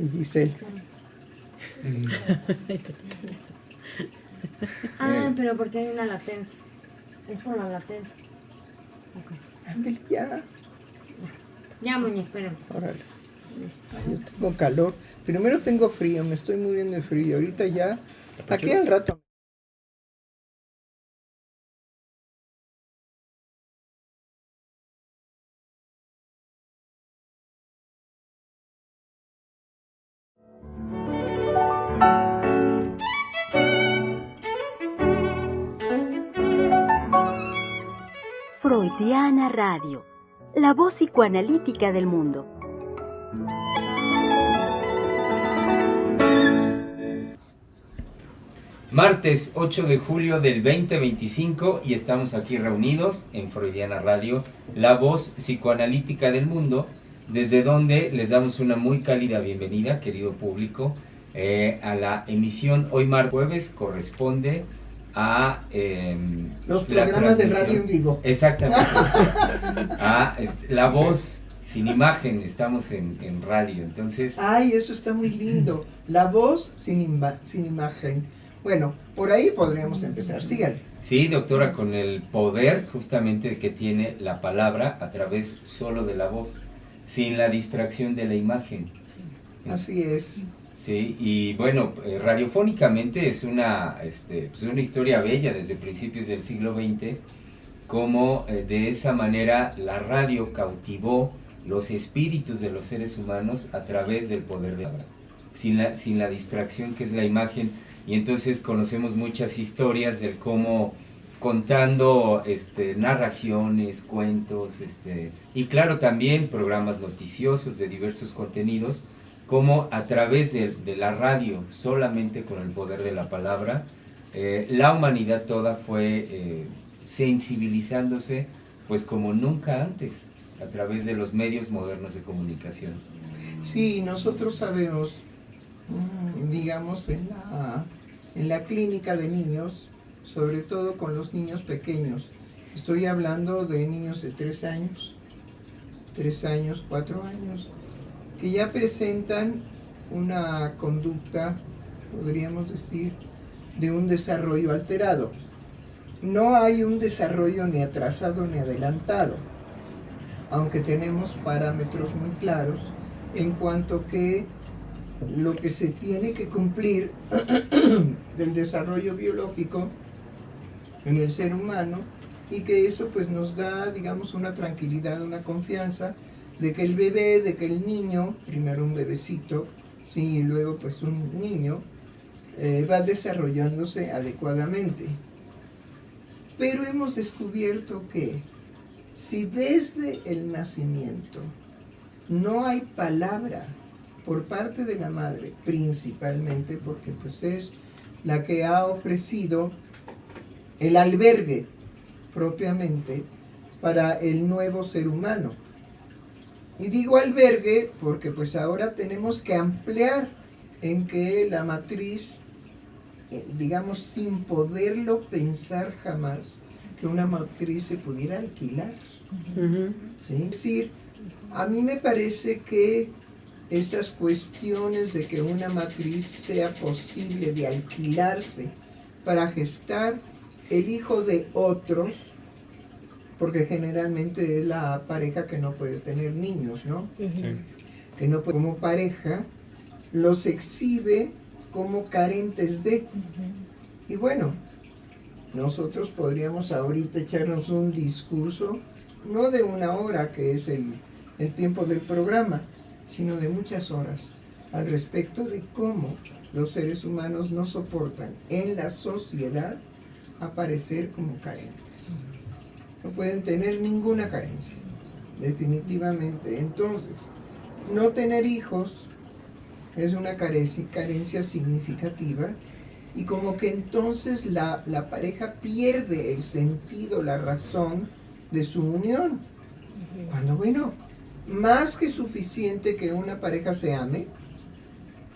y Giselle. Pero porque hay una latencia. Es por la latencia. Okay. Ándale, ya. Ya, Muñe, espérame. Órale. Yo tengo calor. Primero tengo frío, me estoy muriendo de frío. Ahorita ya. Aquí al rato. Freudiana Radio, la voz psicoanalítica del mundo. Martes 8 de julio del 2025 y estamos aquí reunidos en Freudiana Radio, la voz psicoanalítica del mundo, desde donde les damos una muy cálida bienvenida, querido público, a la emisión hoy martes jueves corresponde a los programas de radio en vivo. Exactamente. La voz sin imagen, estamos en radio, entonces... Ay, eso está muy lindo. La voz sin imagen. Bueno, por ahí podríamos empezar. Síganle. Sí, doctora, con el poder justamente que tiene la palabra a través solo de la voz, sin la distracción de la imagen. Así es. Sí, y bueno, radiofónicamente es una historia bella desde principios del siglo XX, como de esa manera la radio cautivó los espíritus de los seres humanos a través del poder de la palabra, sin la distracción que es la imagen. Y entonces conocemos muchas historias de cómo contando narraciones, cuentos, y claro también programas noticiosos de diversos contenidos, como a través de la radio, solamente con el poder de la palabra, la humanidad toda fue sensibilizándose pues como nunca antes, a través de los medios modernos de comunicación. Sí, nosotros sabemos, digamos, en la clínica de niños, sobre todo con los niños pequeños. Estoy hablando de niños de 3 años, 4 años, que ya presentan una conducta, podríamos decir, de un desarrollo alterado. No hay un desarrollo ni atrasado ni adelantado, aunque tenemos parámetros muy claros en cuanto que lo que se tiene que cumplir del desarrollo biológico en el ser humano, y que eso pues nos da, digamos, una tranquilidad, una confianza de que el bebé, de que el niño, primero un bebecito, sí, y luego pues un niño, va desarrollándose adecuadamente. Pero hemos descubierto que si desde el nacimiento no hay palabra por parte de la madre, principalmente porque pues es la que ha ofrecido el albergue propiamente para el nuevo ser humano. Y digo albergue porque pues ahora tenemos que ampliar en que la matriz, digamos, sin poderlo pensar jamás, que una matriz se pudiera alquilar. ¿Sí? Es decir, a mí me parece que estas cuestiones de que una matriz sea posible de alquilarse para gestar el hijo de otros, porque generalmente es la pareja que no puede tener niños, ¿no? Sí. Que no puede, como pareja, los exhibe como carentes de. Y bueno, nosotros podríamos ahorita echarnos un discurso, no de 1 hora, que es el tiempo del programa, sino de muchas horas, al respecto de cómo los seres humanos no soportan en la sociedad aparecer como carentes. No pueden tener ninguna carencia, definitivamente. Entonces, no tener hijos es una carencia significativa, y como que entonces la pareja pierde el sentido, la razón de su unión. Cuando, bueno, más que suficiente que una pareja se ame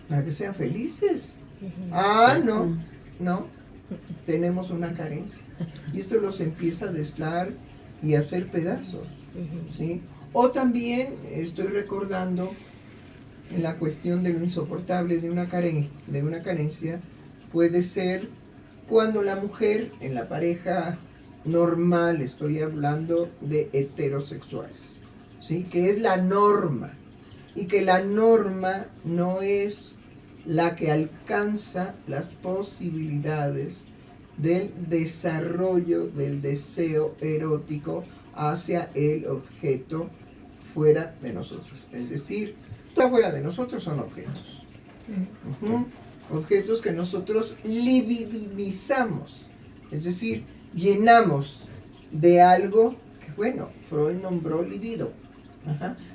para que sean felices. No, tenemos una carencia. Y esto los empieza a desflar y a hacer pedazos, ¿sí? O también estoy recordando en la cuestión de lo insoportable de una carencia puede ser cuando la mujer en la pareja normal, estoy hablando de heterosexuales, ¿sí? Que es la norma, y que la norma no es la que alcanza las posibilidades del desarrollo del deseo erótico hacia el objeto fuera de nosotros. Es decir, todo fuera de nosotros son objetos. Objetos que nosotros libidinizamos, es decir, llenamos de algo que, bueno, Freud nombró libido.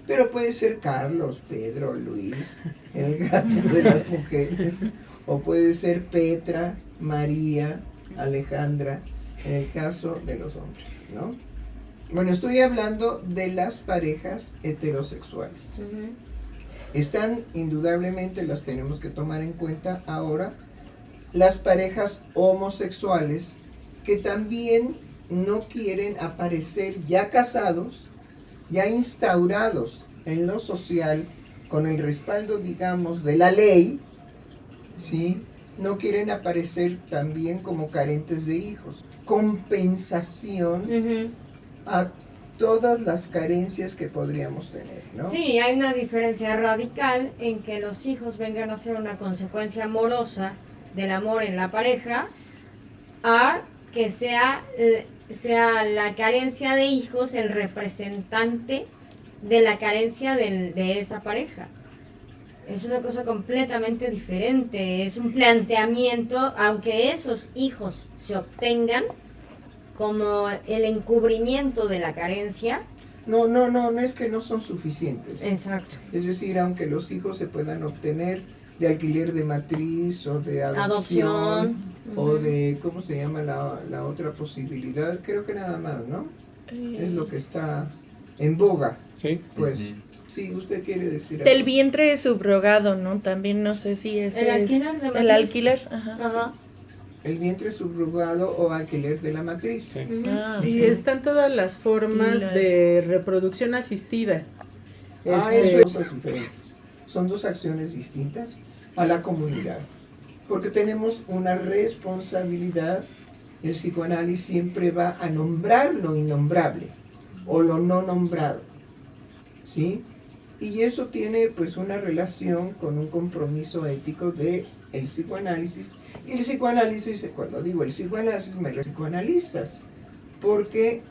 Pero puede ser Carlos, Pedro, Luis, en el caso de las mujeres, o puede ser Petra, María, Alejandra, en el caso de los hombres, ¿no? Bueno, estoy hablando de las parejas heterosexuales. Están, indudablemente, las tenemos que tomar en cuenta ahora, las parejas homosexuales que también no quieren aparecer ya casados, ya instaurados en lo social, con el respaldo, digamos, de la ley, ¿sí? No quieren aparecer también como carentes de hijos. Compensación a todas las carencias que podríamos tener, ¿no? Sí, hay una diferencia radical en que los hijos vengan a ser una consecuencia amorosa del amor en la pareja, a que sea la carencia de hijos el representante de la carencia de esa pareja. Es una cosa completamente diferente, es un planteamiento, aunque esos hijos se obtengan como el encubrimiento de la carencia. No es que no son suficientes. Exacto. Es decir, aunque los hijos se puedan obtener de alquiler de matriz o de adopción. O de, ¿cómo se llama la otra posibilidad? Creo que nada más, ¿no? Es lo que está en boga. Sí. Pues, sí, usted quiere decir Del algo. vientre subrogado, ¿no? También no sé si ese El alquiler de es... El matriz. alquiler, ajá. El vientre subrogado o alquiler de la matriz. Sí. Ah, Y sí. están todas las formas Y las- de reproducción asistida. Eso Este, son cosas diferentes. Son dos acciones distintas a la comunidad. Porque tenemos una responsabilidad. El psicoanálisis siempre va a nombrar lo innombrable o lo no nombrado, ¿sí? Y eso tiene pues una relación con un compromiso ético de el psicoanálisis. Y el psicoanálisis, cuando digo el psicoanálisis, me refiero a psicoanalistas, porque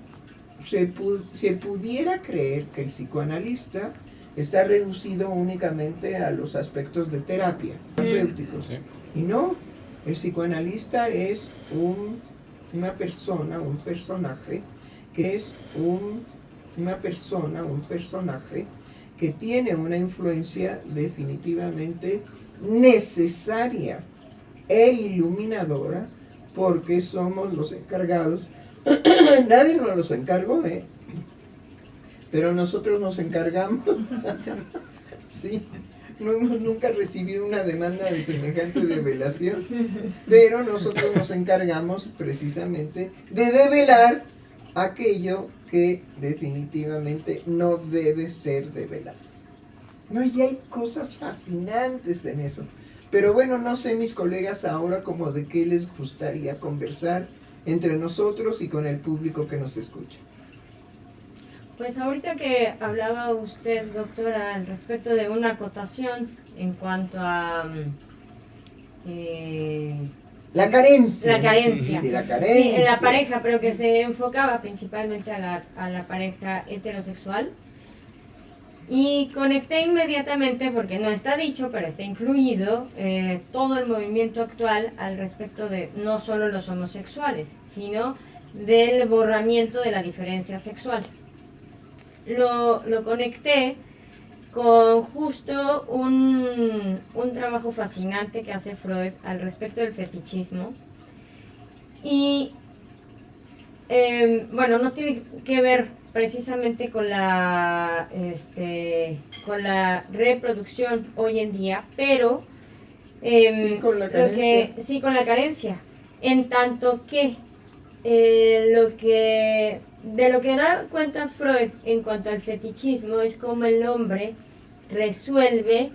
se pudiera creer que el psicoanalista está reducido únicamente a los aspectos de terapia, terapéuticos. Sí. Y no, el psicoanalista es una persona, un personaje, que es una persona, un personaje que tiene una influencia definitivamente necesaria e iluminadora, porque somos los encargados. Nadie nos los encargó, pero nosotros nos encargamos. Sí, no hemos nunca recibido una demanda de semejante develación, pero nosotros nos encargamos precisamente de develar aquello que definitivamente no debe ser develado. No, y hay cosas fascinantes en eso. Pero bueno, no sé mis colegas ahora como de qué les gustaría conversar entre nosotros y con el público que nos escucha. Pues ahorita que hablaba usted, doctora, al respecto de una acotación en cuanto a La carencia. la carencia. Sí, la Sí, carencia. en la pareja, pero que se enfocaba principalmente a la pareja heterosexual. Y conecté inmediatamente, porque no está dicho, pero está incluido, todo el movimiento actual al respecto de no solo los homosexuales, sino del borramiento de la diferencia sexual. Lo conecté con justo un trabajo fascinante que hace Freud al respecto del fetichismo. Y bueno, no tiene que ver precisamente con la reproducción hoy en día, pero Sí, con la carencia. sí, con la carencia, en tanto que de lo que da cuenta Freud en cuanto al fetichismo es cómo el hombre resuelve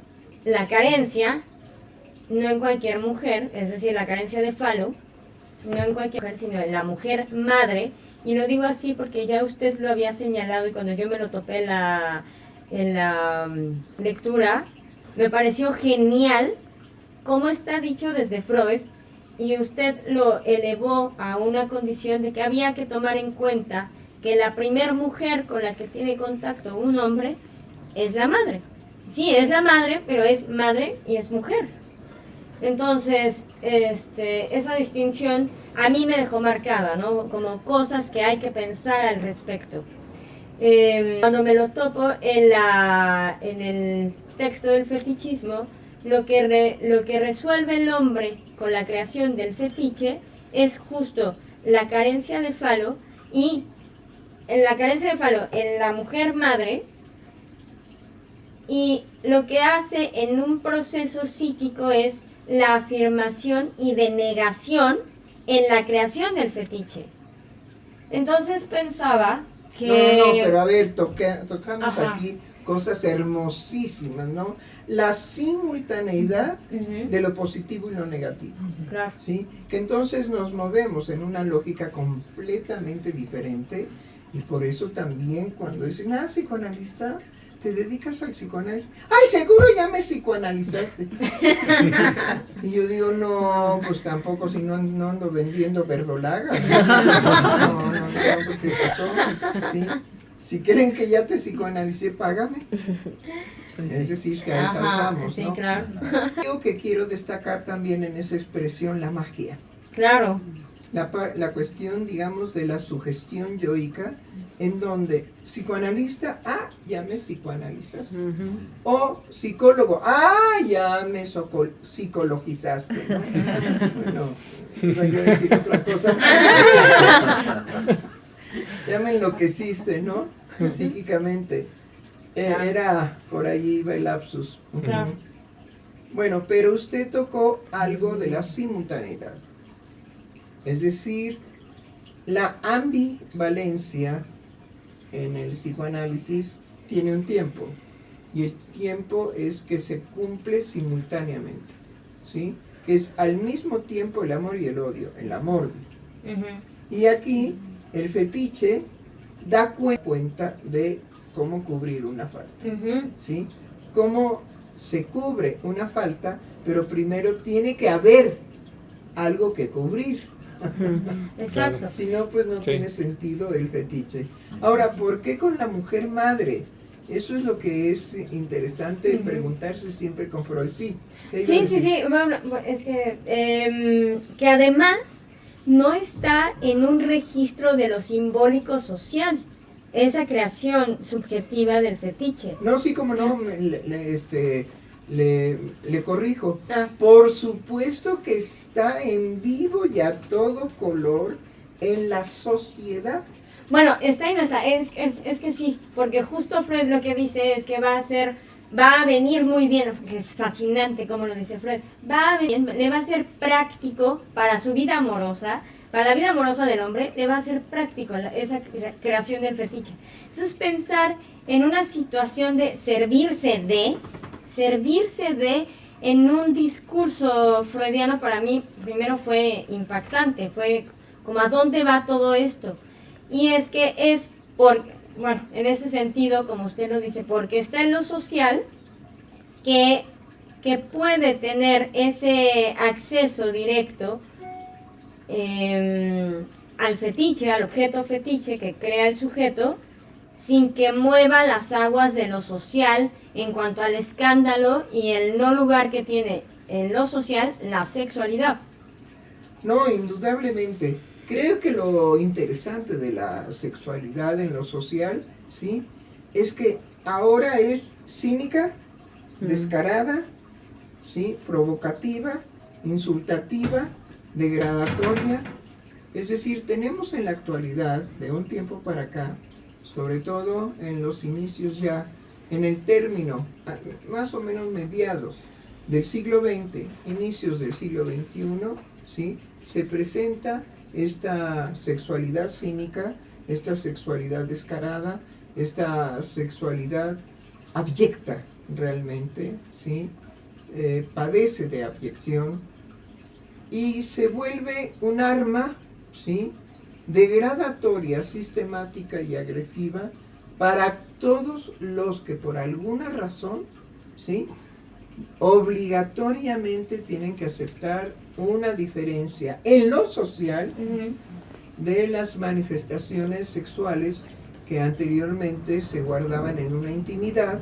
la carencia, no en cualquier mujer, es decir, la carencia de falo, no en cualquier mujer, sino en la mujer madre, y lo digo así porque ya usted lo había señalado y cuando yo me lo topé en la lectura, me pareció genial cómo está dicho desde Freud, y usted lo elevó a una condición de que había que tomar en cuenta que la primer mujer con la que tiene contacto un hombre es la madre. Sí, es la madre, pero es madre y es mujer. Entonces, esa distinción a mí me dejó marcada, ¿no? Como cosas que hay que pensar al respecto. Cuando me lo topo en el texto del fetichismo, lo que resuelve el hombre con la creación del fetiche es justo la carencia de falo, y en la carencia de falo en la mujer madre, y lo que hace en un proceso psíquico es la afirmación y denegación en la creación del fetiche. Entonces pensaba que... No, pero a ver, tocamos Ajá. aquí cosas hermosísimas, ¿no? La simultaneidad de lo positivo y lo negativo, Claro. ¿sí? Que entonces nos movemos en una lógica completamente diferente, y por eso también cuando dicen, psicoanalista, ¿te dedicas al psicoanálisis? ¡Ay, seguro ya me psicoanalizaste! Y yo digo, no, pues tampoco, si no ando vendiendo verdolaga. No, ¿qué pasó? ¿Sí? Si creen que ya te psicoanalicé, págame. Es decir, que a esas vamos, sí, ¿no? claro. Algo que quiero destacar también en esa expresión, la magia. Claro. La cuestión, digamos, de la sugestión yoica, en donde psicoanalista, ya me psicoanalizaste. O psicólogo, ya me psicologizaste, ¿no? Bueno, iba yo a decir otra cosa. Ya me enloqueciste, ¿no? Psíquicamente. Era, por allí iba el lapsus. Claro. Bueno, pero usted tocó algo de la simultaneidad. Es decir, la ambivalencia en el psicoanálisis tiene un tiempo, y el tiempo es que se cumple simultáneamente, ¿sí? Que es al mismo tiempo el amor y el odio, el amor. Y aquí el fetiche da cuenta de cómo cubrir una falta, ¿sí? Cómo se cubre una falta, pero primero tiene que haber algo que cubrir. Exacto. Si no, pues no tiene sentido el fetiche. Ahora, ¿por qué con la mujer madre? Eso es lo que es interesante preguntarse siempre con Freud. Sí, bueno, es que además no está en un registro de lo simbólico social, esa creación subjetiva del fetiche. No, sí, como no, le corrijo. Ah. Por supuesto que está en vivo y a todo color en la sociedad. Bueno, está y no está, es que sí, porque justo Freud lo que dice es que va a venir muy bien, porque es fascinante como lo dice Freud, le va a ser práctico para su vida amorosa, para la vida amorosa del hombre, le va a ser práctico esa creación del fetiche. Entonces pensar en una situación de servirse de en un discurso freudiano para mí primero fue impactante, fue como a dónde va todo esto. Y es que en ese sentido, como usted lo dice, porque está en lo social que puede tener ese acceso directo al fetiche, al objeto fetiche que crea el sujeto, sin que mueva las aguas de lo social en cuanto al escándalo y el no lugar que tiene en lo social la sexualidad. No, indudablemente. Creo que lo interesante de la sexualidad en lo social, ¿sí? Es que ahora es cínica, descarada, ¿sí? Provocativa, insultativa, degradatoria. Es decir, tenemos en la actualidad, de un tiempo para acá, sobre todo en los inicios ya, en el término, más o menos mediados del siglo XX, inicios del siglo XXI, ¿sí? Se presenta esta sexualidad cínica, esta sexualidad descarada, esta sexualidad abyecta realmente, ¿sí? padece de abyección y se vuelve un arma, ¿sí?, degradatoria, sistemática y agresiva para todos los que por alguna razón, ¿sí?, obligatoriamente tienen que aceptar una diferencia en lo social de las manifestaciones sexuales que anteriormente se guardaban en una intimidad,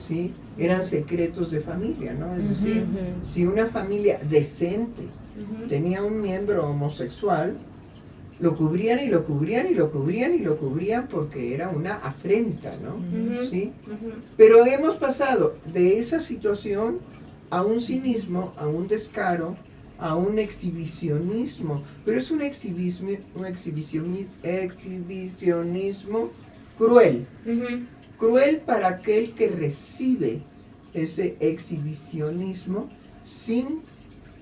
¿sí? Eran secretos de familia, ¿no? Es decir, si una familia decente tenía un miembro homosexual, lo cubrían y lo cubrían y lo cubrían y lo cubrían porque era una afrenta, ¿no? ¿Sí? Pero hemos pasado de esa situación a un cinismo, a un descaro, a un exhibicionismo, pero es un exhibicionismo cruel, cruel para aquel que recibe ese exhibicionismo sin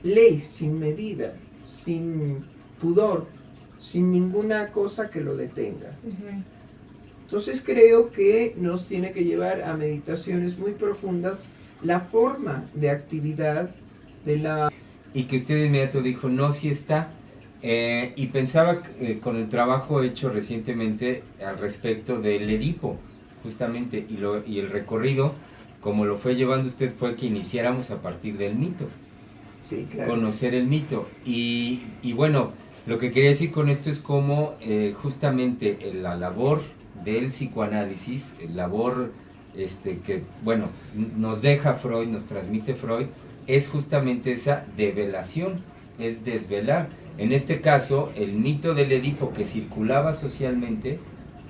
ley, sin medida, sin pudor, sin ninguna cosa que lo detenga. Entonces creo que nos tiene que llevar a meditaciones muy profundas la forma de actividad de la... Y que usted de inmediato dijo, no, sí está. Y pensaba con el trabajo hecho recientemente al respecto del Edipo, justamente, y el recorrido, como lo fue llevando usted, fue que iniciáramos a partir del mito. Sí, claro. Conocer el mito. Y bueno, lo que quería decir con esto es cómo justamente la labor del psicoanálisis, labor que, bueno, nos deja Freud, nos transmite Freud, es justamente esa develación, es desvelar. En este caso, el mito del Edipo que circulaba socialmente,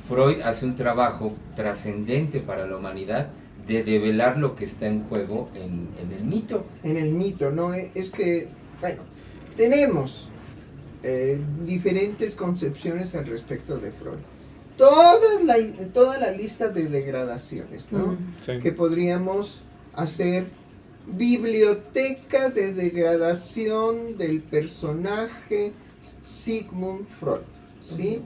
Freud hace un trabajo trascendente para la humanidad de develar lo que está en juego en el mito. En el mito, ¿no? Es que, bueno, tenemos diferentes concepciones al respecto de Freud. Toda la lista de degradaciones, ¿no? Sí. Que podríamos hacer biblioteca de degradación del personaje Sigmund Freud, ¿sí?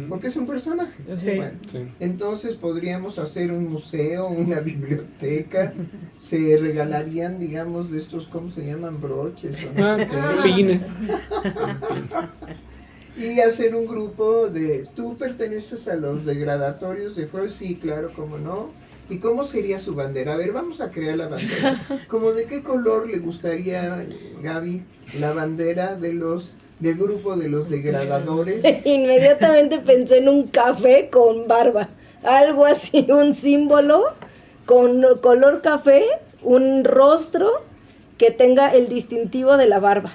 Porque es un personaje. Sí. Bueno, sí. Entonces podríamos hacer un museo, una biblioteca, se regalarían, digamos, de estos, ¿cómo se llaman? Broches. ¿O no? Pines. Y hacer un grupo de, ¿tú perteneces a los degradatorios de Freud? Sí, claro, ¿cómo no? ¿Y cómo sería su bandera? A ver, vamos a crear la bandera. ¿Cómo de qué color le gustaría, Gaby, la bandera del grupo de los degradadores? Inmediatamente pensé en un café con barba, algo así, un símbolo con color café, un rostro que tenga el distintivo de la barba.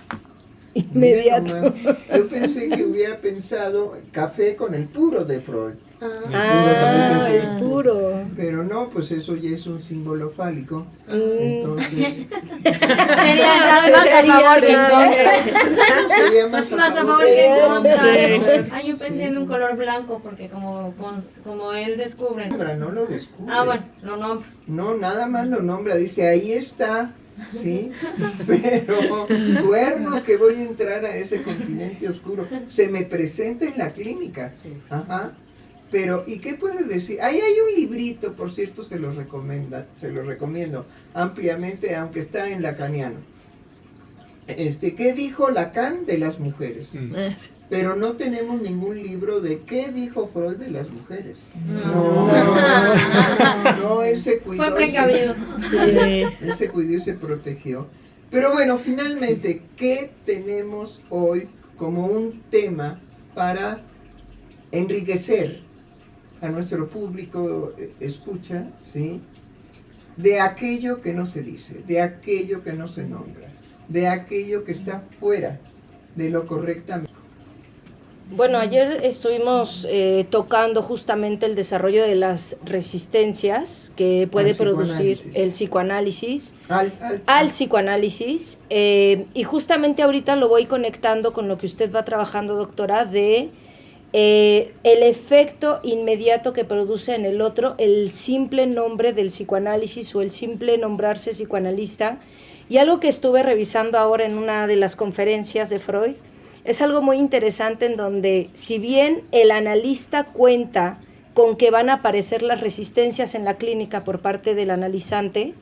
Inmediato. Yo pensé que hubiera pensado café con el puro de Freud. El puro. Pero no, pues eso ya es un símbolo fálico. Entonces sería más a favor que en contra. Sería más a favor que en contra. Yo pensé en un color blanco porque como él descubre. No lo descubre. Bueno, lo nombra. No, nada más lo nombra, dice ahí está. Sí, pero cuernos que voy a entrar a ese continente oscuro. Se me presenta en la clínica. Ajá. Pero, ¿y qué puede decir? Ahí hay un librito, por cierto, se lo recomiendo ampliamente, aunque está en lacaniano. ¿Qué dijo Lacan de las mujeres? Pero no tenemos ningún libro de qué dijo Freud de las mujeres. No, él se cuidó. Fue precavido. Él se cuidó y se protegió. Pero bueno, finalmente, ¿qué tenemos hoy como un tema para enriquecer a nuestro público escucha, ¿sí? De aquello que no se dice, de aquello que no se nombra, de aquello que está fuera de lo correctamente? Bueno, ayer estuvimos tocando justamente el desarrollo de las resistencias que puede producir el psicoanálisis al psicoanálisis, y justamente ahorita lo voy conectando con lo que usted va trabajando, doctora, de el efecto inmediato que produce en el otro el simple nombre del psicoanálisis o el simple nombrarse psicoanalista. Y algo que estuve revisando ahora en una de las conferencias de Freud es algo muy interesante, en donde si bien el analista cuenta con que van a aparecer las resistencias en la clínica por parte del analizante,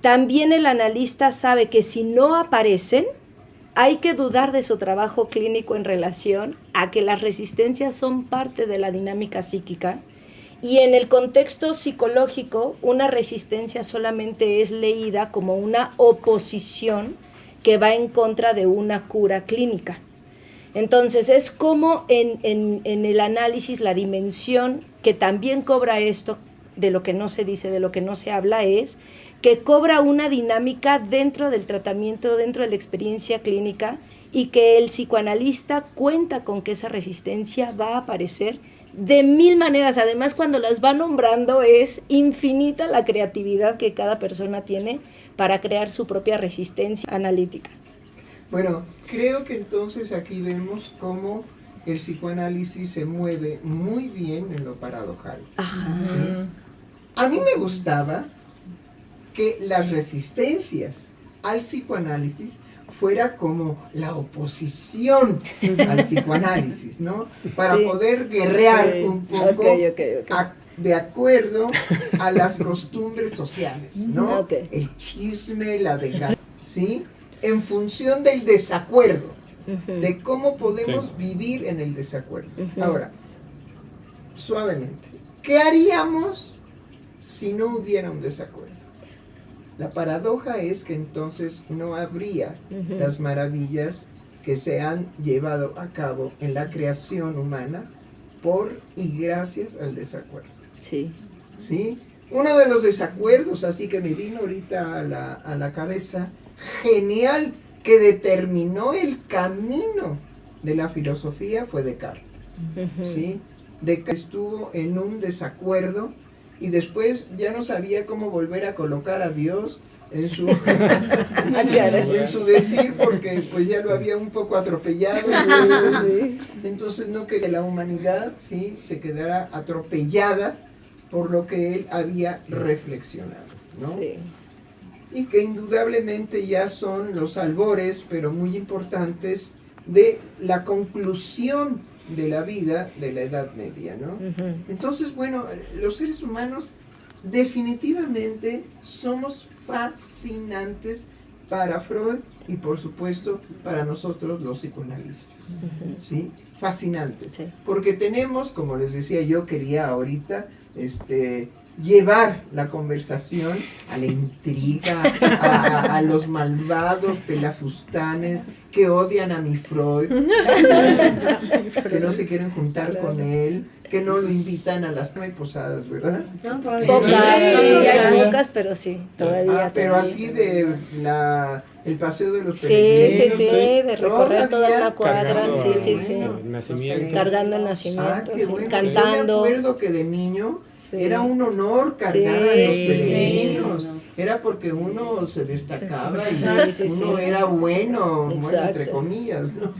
también el analista sabe que si no aparecen, hay que dudar de su trabajo clínico en relación a que las resistencias son parte de la dinámica psíquica, y en el contexto psicológico una resistencia solamente es leída como una oposición que va en contra de una cura clínica. Entonces es como en el análisis la dimensión que también cobra esto, de lo que no se dice, de lo que no se habla, es que cobra una dinámica dentro del tratamiento, dentro de la experiencia clínica, y que el psicoanalista cuenta con que esa resistencia va a aparecer de 1000 maneras. Además, cuando las va nombrando, es infinita la creatividad que cada persona tiene para crear su propia resistencia analítica. Bueno, creo que entonces aquí vemos cómo el psicoanálisis se mueve muy bien en lo paradojal. ¿Sí? A mí me gustaba que las resistencias al psicoanálisis fuera como la oposición al psicoanálisis, ¿no? Para poder guerrear un poco de acuerdo a las costumbres sociales, ¿no? El chisme, la degradación, ¿sí? En función del desacuerdo, de cómo podemos vivir en el desacuerdo. Ahora, suavemente, ¿qué haríamos si no hubiera un desacuerdo? La paradoja es que entonces no habría las maravillas que se han llevado a cabo en la creación humana por y gracias al desacuerdo. Sí. ¿Sí? Uno de los desacuerdos, así que me vino ahorita a la cabeza, genial, que determinó el camino de la filosofía, fue Descartes. ¿Sí? Descartes estuvo en un desacuerdo y después ya no sabía cómo volver a colocar a Dios en su decir, porque pues ya lo había un poco atropellado. Entonces no quería que la humanidad, ¿sí?, se quedara atropellada por lo que él había reflexionado, ¿no? Sí. Y que indudablemente ya son los albores, pero muy importantes, de la conclusión de la vida de la Edad Media, ¿no? Entonces, bueno, los seres humanos definitivamente somos fascinantes para Freud y por supuesto para nosotros los psicoanalistas, ¿sí? Fascinantes, porque tenemos, como les decía, yo quería ahorita llevar la conversación a la intriga, a los malvados pelafustanes que odian a mi Freud, que no se quieren juntar con él, que no lo invitan a las 9 posadas, ¿verdad? Pocas, sí, hay pocas, pero sí, todavía. Pero así de el paseo de los peregrinos. Sí, de recorrer toda una cuadra, el nacimiento. Cargando el nacimiento, qué bueno. Cantando. Yo me acuerdo que de niño era un honor cargar a los peregrinos. Era porque uno se destacaba y uno era bueno, entre comillas, ¿no?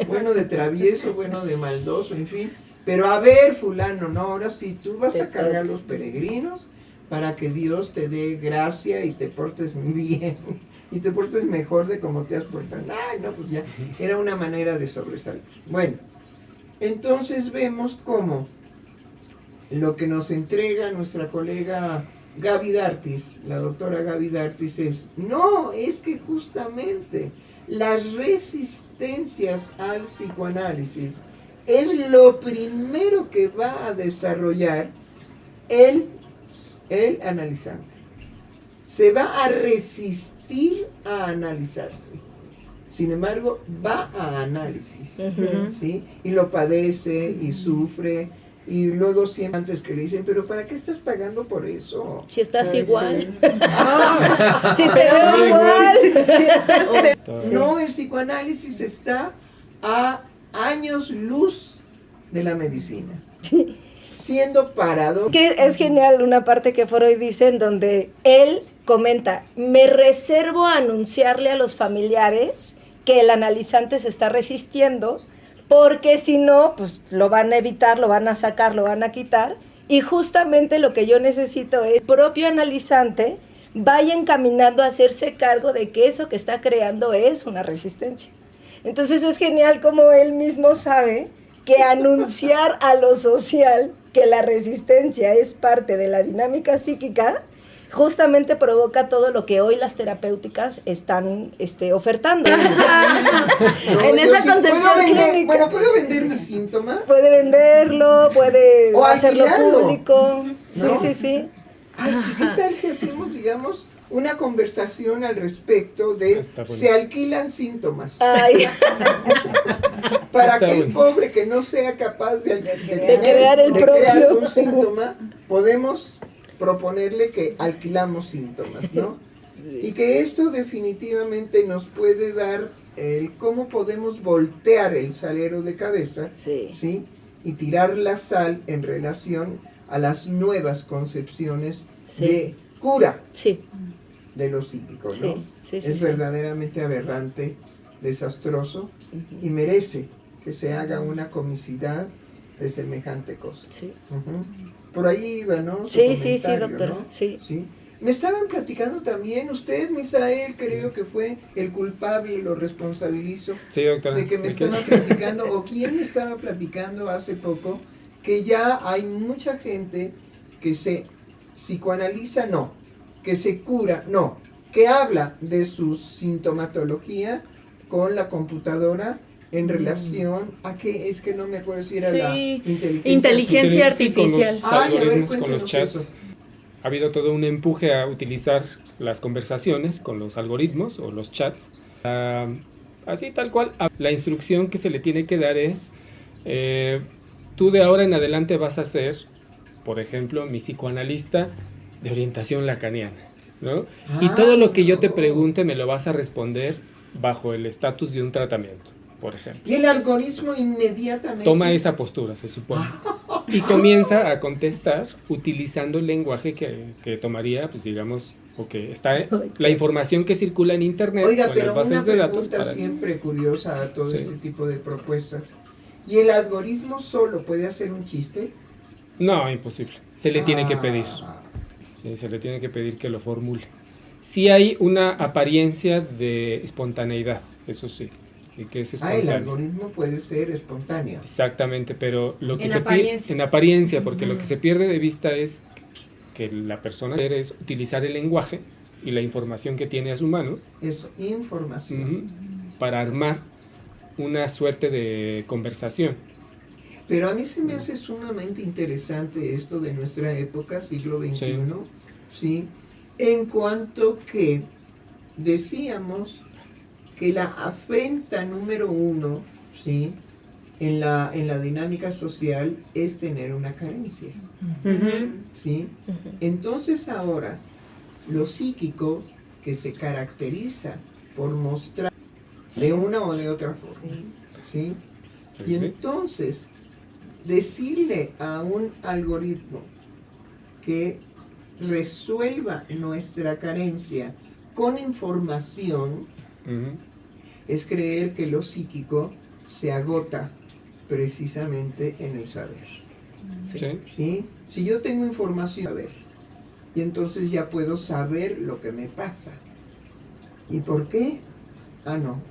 Bueno de travieso, bueno de maldoso, en fin. Pero a ver, fulano, no, ahora sí, tú vas a cargar los peregrinos para que Dios te dé gracia y te portes muy bien. Y te portes mejor de como te has portado. Ay, no, pues ya, era una manera de sobresalir. Bueno, entonces vemos cómo lo que nos entrega nuestra colega Gaby D'Artis, la doctora Gaby D'Artis, es que justamente las resistencias al psicoanálisis es lo primero que va a desarrollar el analizante. Se va a resistir a analizarse. Sin embargo, va a análisis, ¿sí? Y lo padece y sufre. Y luego siempre antes que le dicen, pero ¿para qué estás pagando por eso? Si estás igual. Si te veo igual. No, el psicoanálisis está a años luz de la medicina. Siendo parado. Que es genial una parte que Freud dice en donde él comenta, me reservo a anunciarle a los familiares que el analizante se está resistiendo, porque si no, pues lo van a evitar, lo van a sacar, lo van a quitar, y justamente lo que yo necesito es que el propio analizante vaya encaminando a hacerse cargo de que eso que está creando es una resistencia. Entonces es genial como él mismo sabe que anunciar a lo social que la resistencia es parte de la dinámica psíquica justamente provoca todo lo que hoy las terapéuticas están ofertando. No, En yo esa sí concepción clínica. Bueno, ¿puedo vender mi síntoma? Puede venderlo, puede O hacerlo alquilarlo. público. ¿No? Sí. Ay, ¿y qué tal si hacemos, digamos, una conversación al respecto de Está buenísimo. se alquilan síntomas? Ay, Para Está que el buenísimo. pobre que no sea capaz de crear el propio. un síntoma, podemos proponerle que alquilamos síntomas, ¿no? Y que esto definitivamente nos puede dar el cómo podemos voltear el salero de cabeza, sí. ¿sí? Y tirar la sal en relación a las nuevas concepciones Sí. de cura Sí, de lo psíquico, ¿no? sí, Es sí. verdaderamente aberrante, desastroso y merece que se haga una comicidad de semejante cosa. Sí. Ujú. Por ahí iba, ¿no? Su Sí, sí, comentario, doctora, ¿no? sí. Me estaban platicando también, usted, Misael, creo que fue el culpable, lo responsabilizo, Sí, doctora. de que me Es que- estaba platicando, o quién me estaba platicando hace poco, que ya hay mucha gente que se psicoanaliza, no, que se cura, no, que habla de su sintomatología con la computadora en relación a qué, es que no me acuerdo si era la Sí, inteligencia inteligencia artificial. artificial. Con los Ay, a ver, algoritmos, con cuéntanos los chats. eso. Ha habido todo un empuje a utilizar las conversaciones con los algoritmos o los chats. Así tal cual. La instrucción que se le tiene que dar es, tú de ahora en adelante vas a ser, por ejemplo, mi psicoanalista de orientación lacaniana, ¿no? Y todo lo que yo te pregunte me lo vas a responder bajo el estatus de un tratamiento, por ejemplo. Y el algoritmo inmediatamente Toma esa postura, se supone. Y comienza a contestar utilizando el lenguaje que tomaría, pues digamos, o que está la información que circula en internet o Oiga, en pero las bases una de datos. pregunta Para siempre curiosa a todo Sí. este tipo de propuestas. ¿Y el algoritmo solo puede hacer un chiste? No, imposible. Se le tiene que pedir. Ah, Sí, se le tiene que pedir que lo formule. Sí hay una apariencia de espontaneidad, eso sí, y que es el espontáneo. algoritmo puede ser espontáneo. Exactamente, pero lo que En se apariencia. en apariencia, porque lo que se pierde de vista es que la persona quiere es utilizar el lenguaje y la información que tiene a su mano Eso, información. ujú, para armar una suerte de conversación. Pero a mí se me hace sumamente interesante esto de nuestra época, siglo XXI, ¿sí? En cuanto que decíamos que la afrenta número uno, ¿sí? En la dinámica social es tener una carencia, ¿sí? Entonces ahora, lo psíquico que se caracteriza por mostrar de una o de otra forma, ¿sí? Y Sí. entonces, decirle a un algoritmo que resuelva nuestra carencia con información Ujú. es creer que lo psíquico se agota precisamente en el saber. Sí. ¿Sí? Si yo tengo información, saber, y entonces ya puedo saber lo que me pasa. ¿Y por qué? Ah, no,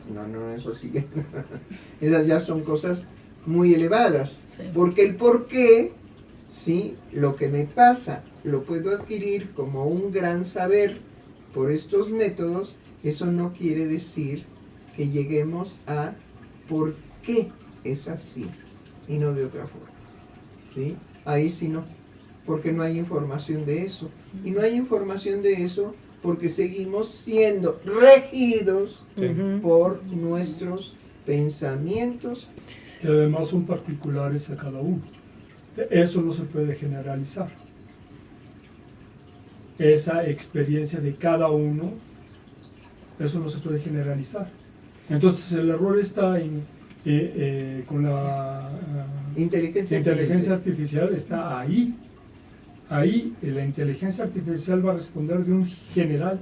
eso sí. Esas ya son cosas muy elevadas. Sí. Porque el por qué, sí, lo que me pasa, lo puedo adquirir como un gran saber por estos métodos, eso no quiere decir que lleguemos a por qué es así y no de otra forma. ¿Sí? Ahí sí no, porque no hay información de eso. Y no hay información de eso porque seguimos siendo regidos Sí. por nuestros pensamientos. Que además son particulares a cada uno. Eso no se puede generalizar. Esa experiencia de cada uno, eso no se puede generalizar. Entonces el error está con la inteligencia artificial, está ahí. Ahí la inteligencia artificial va a responder de un general,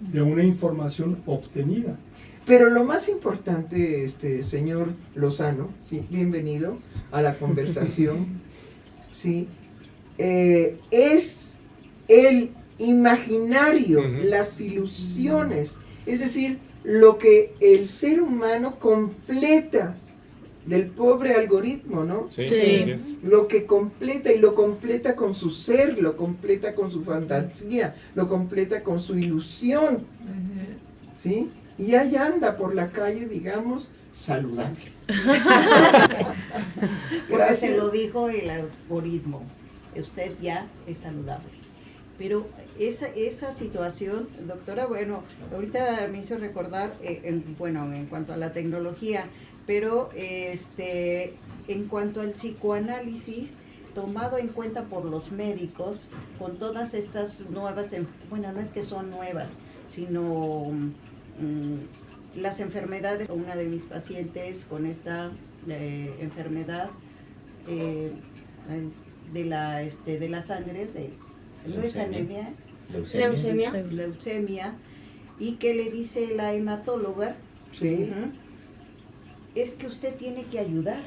de una información obtenida. Pero lo más importante, señor Lozano, sí, bienvenido a la conversación, sí, es el imaginario, Ujú. las ilusiones, es decir, lo que el ser humano completa del pobre algoritmo, ¿no? Sí, Sí. así es. Lo que completa, y lo completa con su ser, lo completa con su fantasía, lo completa con su ilusión, ¿sí? Y ahí anda por la calle, digamos, saludable. Porque se lo dijo el algoritmo, usted ya es saludable. Pero esa situación, doctora, bueno, ahorita me hizo recordar, en cuanto a la tecnología, pero en cuanto al psicoanálisis, tomado en cuenta por los médicos, con todas estas nuevas, bueno, no es que son nuevas, sino las enfermedades. Una de mis pacientes con esta enfermedad de la sangre, ¿no es anemia? Leucemia, y que le dice la hematóloga, Sí. es que usted tiene que ayudar.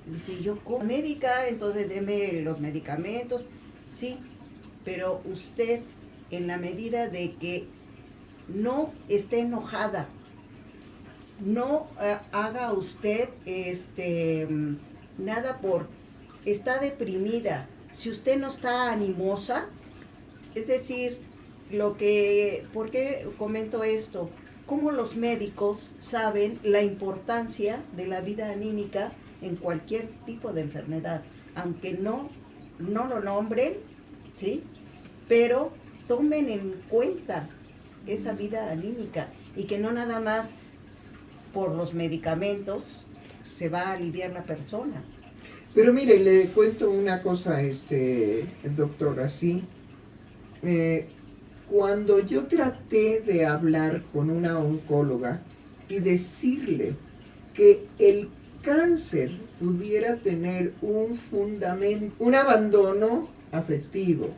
Dice, yo como médica, entonces deme los medicamentos, sí, pero usted, en la medida de que no esté enojada, no haga usted nada está deprimida. Si usted no está animosa, es decir, ¿por qué comento esto? Cómo los médicos saben la importancia de la vida anímica en cualquier tipo de enfermedad, aunque no lo nombren, ¿sí? Pero tomen en cuenta esa vida anímica y que no nada más por los medicamentos se va a aliviar la persona. Pero mire, le cuento una cosa, doctora, ¿sí? Cuando yo traté de hablar con una oncóloga y decirle que el cáncer pudiera tener un fundamento, un abandono afectivo,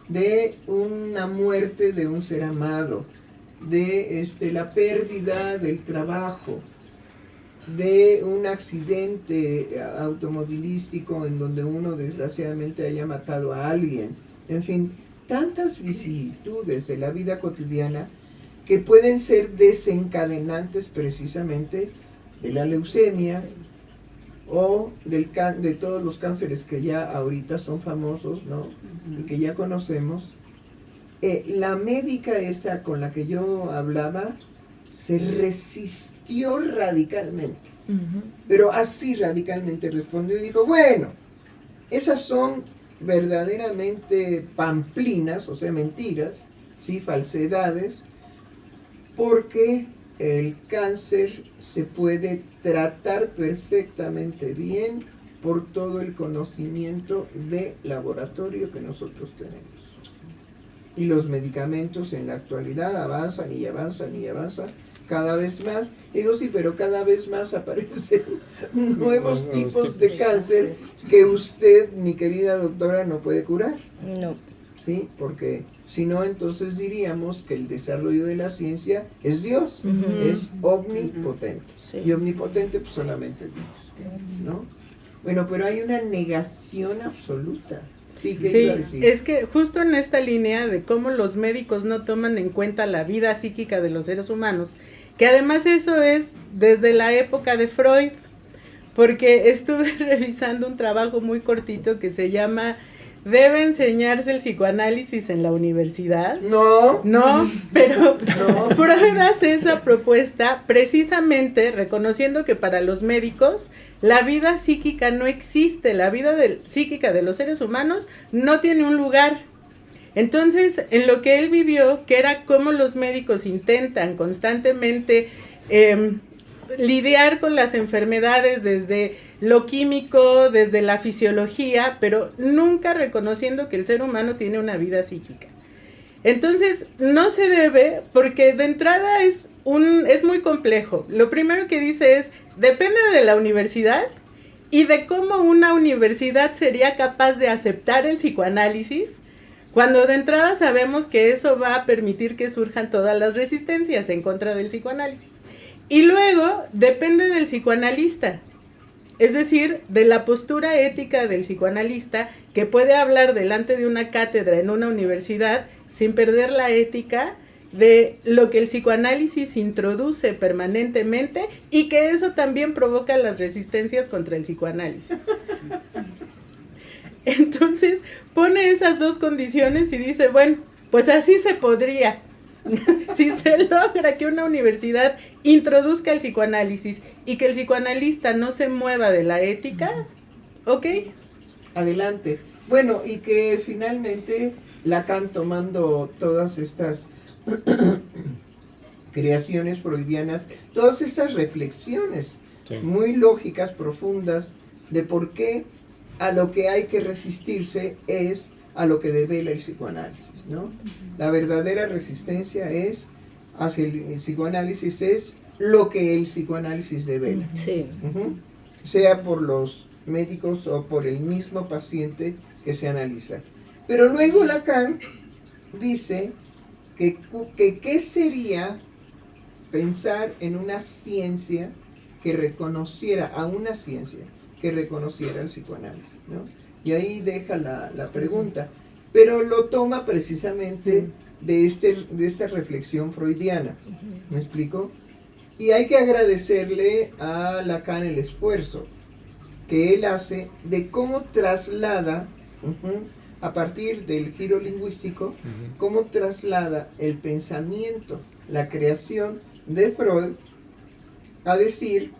de una muerte de un ser amado, de la pérdida del trabajo, de un accidente automovilístico en donde uno desgraciadamente haya matado a alguien, en fin, tantas vicisitudes de la vida cotidiana que pueden ser desencadenantes precisamente de la leucemia o de todos los cánceres que ya ahorita son famosos, ¿no? Y que ya conocemos. La médica esta con la que yo hablaba se resistió radicalmente, pero así radicalmente respondió y dijo, bueno, esas son verdaderamente pamplinas, o sea, mentiras, ¿sí? Falsedades, porque el cáncer se puede tratar perfectamente bien por todo el conocimiento de laboratorio que nosotros tenemos. Y los medicamentos en la actualidad avanzan y avanzan y avanzan cada vez más. Digo, sí, pero cada vez más aparecen nuevos tipos de cáncer que usted, mi querida doctora, no puede curar. No. ¿Sí? Porque si no, entonces diríamos que el desarrollo de la ciencia es Dios, es omnipotente. Sí. Y omnipotente pues solamente Dios, ¿no? Bueno, pero hay una negación absoluta. Sí, ¿qué iba a decir? Es que justo en esta línea de cómo los médicos no toman en cuenta la vida psíquica de los seres humanos, que además eso es desde la época de Freud, porque estuve revisando un trabajo muy cortito que se llama ¿Debe enseñarse el psicoanálisis en la universidad? No, pero Freud hace esa propuesta precisamente reconociendo que para los médicos la vida psíquica no existe, la vida psíquica de los seres humanos no tiene un lugar. Entonces, en lo que él vivió, que era cómo los médicos intentan constantemente lidiar con las enfermedades desde lo químico, desde la fisiología, pero nunca reconociendo que el ser humano tiene una vida psíquica. Entonces, no se debe, porque de entrada es muy complejo. Lo primero que dice es, depende de la universidad y de cómo una universidad sería capaz de aceptar el psicoanálisis, cuando de entrada sabemos que eso va a permitir que surjan todas las resistencias en contra del psicoanálisis. Y luego, depende del psicoanalista. Es decir, de la postura ética del psicoanalista que puede hablar delante de una cátedra en una universidad sin perder la ética de lo que el psicoanálisis introduce permanentemente y que eso también provoca las resistencias contra el psicoanálisis. Entonces pone esas dos condiciones y dice, bueno, pues así se podría. Si se logra que una universidad introduzca el psicoanálisis y que el psicoanalista no se mueva de la ética, ok. Adelante. Bueno, y que finalmente Lacan, tomando todas estas creaciones freudianas, todas estas reflexiones muy lógicas, profundas, de por qué a lo que hay que resistirse es a lo que devela el psicoanálisis, ¿no? La verdadera resistencia es hacia el psicoanálisis, es lo que el psicoanálisis devela. Sí. Sea por los médicos o por el mismo paciente que se analiza. Pero luego Lacan dice que qué sería pensar en una ciencia que reconociera, a una ciencia que reconociera el psicoanálisis, ¿no? Y ahí deja la pregunta, pero lo toma precisamente de esta reflexión freudiana, ¿me explico? Y hay que agradecerle a Lacan el esfuerzo que él hace de cómo traslada, a partir del giro lingüístico, cómo traslada el pensamiento, la creación de Freud a decir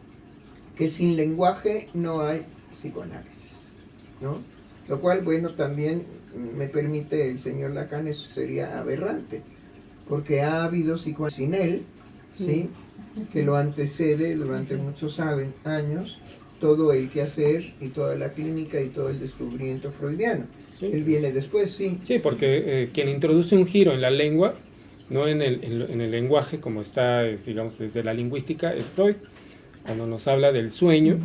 que sin lenguaje no hay psicoanálisis, ¿no? Lo cual, bueno, también me permite el señor Lacan, eso sería aberrante, porque ha habido psicoanálisis sin él, ¿sí? Que lo antecede durante muchos años todo el quehacer y toda la clínica y todo el descubrimiento freudiano. Sí. Él viene después, sí. Sí, porque quien introduce un giro en la lengua, no en el lenguaje, como está, digamos, desde la lingüística, es Freud, cuando nos habla del sueño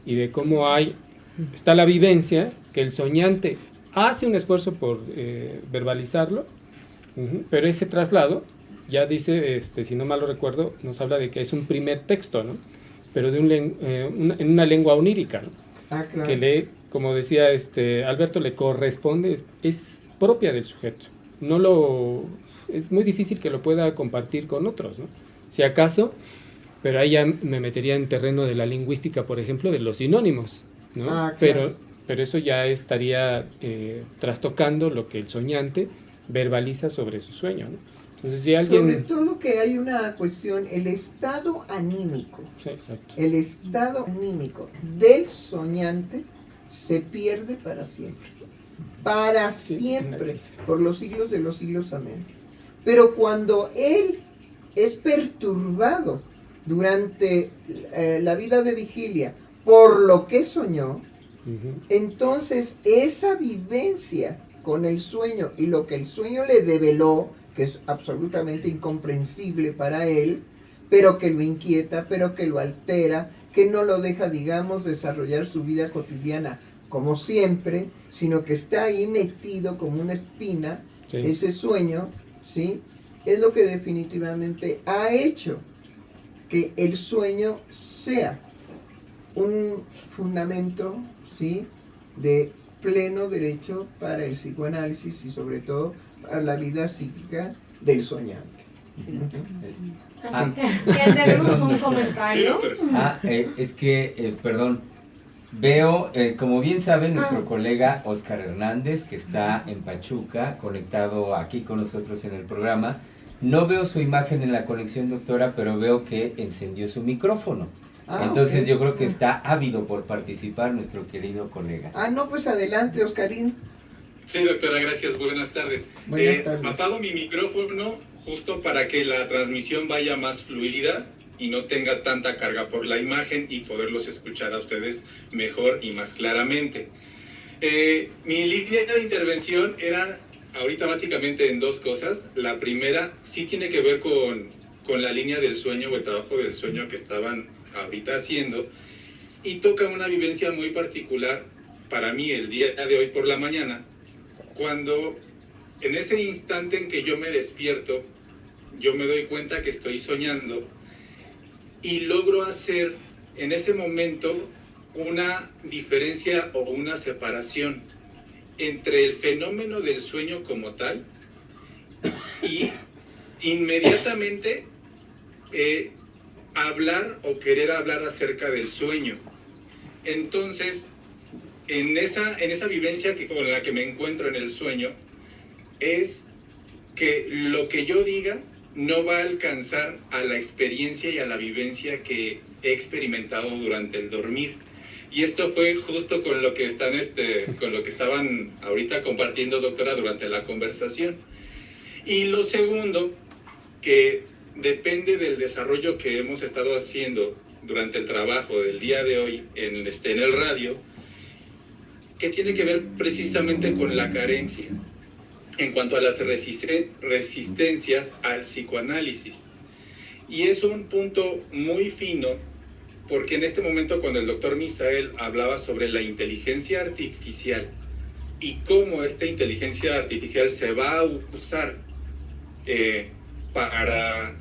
y de cómo está la vivencia, que el soñante hace un esfuerzo por verbalizarlo, pero ese traslado, ya dice, si no mal lo recuerdo, nos habla de que es un primer texto, ¿no? Pero en una lengua onírica, ¿no? Claro. Que como decía Alberto, le corresponde, es propia del sujeto. Es muy difícil que lo pueda compartir con otros, ¿no? Si acaso, pero ahí ya me metería en terreno de la lingüística, por ejemplo, de los sinónimos, ¿no? Claro. Pero eso ya estaría trastocando lo que el soñante verbaliza sobre su sueño, ¿no? Entonces, si alguien... Sobre todo que hay una cuestión, el estado anímico, sí, exacto. El estado anímico del soñante se pierde para siempre. Para siempre, por los siglos de los siglos, amén. Pero cuando él es perturbado durante la vida de vigilia por lo que soñó, entonces esa vivencia con el sueño y lo que el sueño le develó, que es absolutamente incomprensible para él, pero que lo inquieta, pero que lo altera, que no lo deja, digamos, desarrollar su vida cotidiana como siempre, sino que está ahí metido como una espina, sí. Ese sueño, ¿sí? Es lo que definitivamente ha hecho que el sueño sea un fundamento, ¿sí? De pleno derecho para el psicoanálisis y sobre todo para la vida psíquica del soñante. ¿Tenemos un comentario? Es que, perdón, veo, como bien sabe nuestro colega Oscar Hernández, que está en Pachuca, conectado aquí con nosotros en el programa. No veo su imagen en la conexión, doctora, pero veo que encendió su micrófono. Entonces okay. Yo creo que está ávido por participar nuestro querido colega. No, pues adelante, Oscarín. Sí, doctora, gracias, buenas tardes. Buenas tardes. Apago mi micrófono justo para que la transmisión vaya más fluida y no tenga tanta carga por la imagen y poderlos escuchar a ustedes mejor y más claramente. Mi línea de intervención era ahorita básicamente en dos cosas. La primera sí tiene que ver con la línea del sueño o el trabajo del sueño que estaban ahorita haciendo, y toca una vivencia muy particular para mí el día de hoy por la mañana, cuando en ese instante en que yo me despierto, yo me doy cuenta que estoy soñando y logro hacer en ese momento una diferencia o una separación entre el fenómeno del sueño como tal y inmediatamente hablar o querer hablar acerca del sueño. Entonces, en esa vivencia con la que me encuentro en el sueño, es que lo que yo diga no va a alcanzar a la experiencia y a la vivencia que he experimentado durante el dormir. Y esto fue justo con lo que con lo que estaban ahorita compartiendo, doctora, durante la conversación. Y lo segundo, que depende del desarrollo que hemos estado haciendo durante el trabajo del día de hoy en el radio, que tiene que ver precisamente con la carencia en cuanto a las resistencias al psicoanálisis. Y es un punto muy fino, porque en este momento cuando el doctor Misael hablaba sobre la inteligencia artificial y cómo esta inteligencia artificial se va a usar para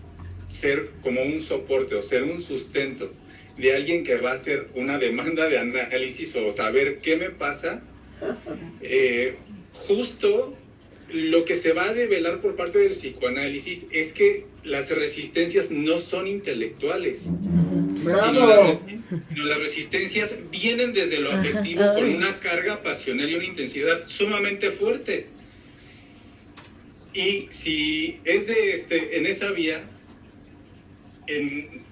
ser como un soporte o ser un sustento de alguien que va a hacer una demanda de análisis o saber qué me pasa, justo lo que se va a develar por parte del psicoanálisis es que las resistencias no son intelectuales. ¡Bravo! Sino las resistencias vienen desde lo afectivo con una carga pasional y una intensidad sumamente fuerte. Y si es en esa vía,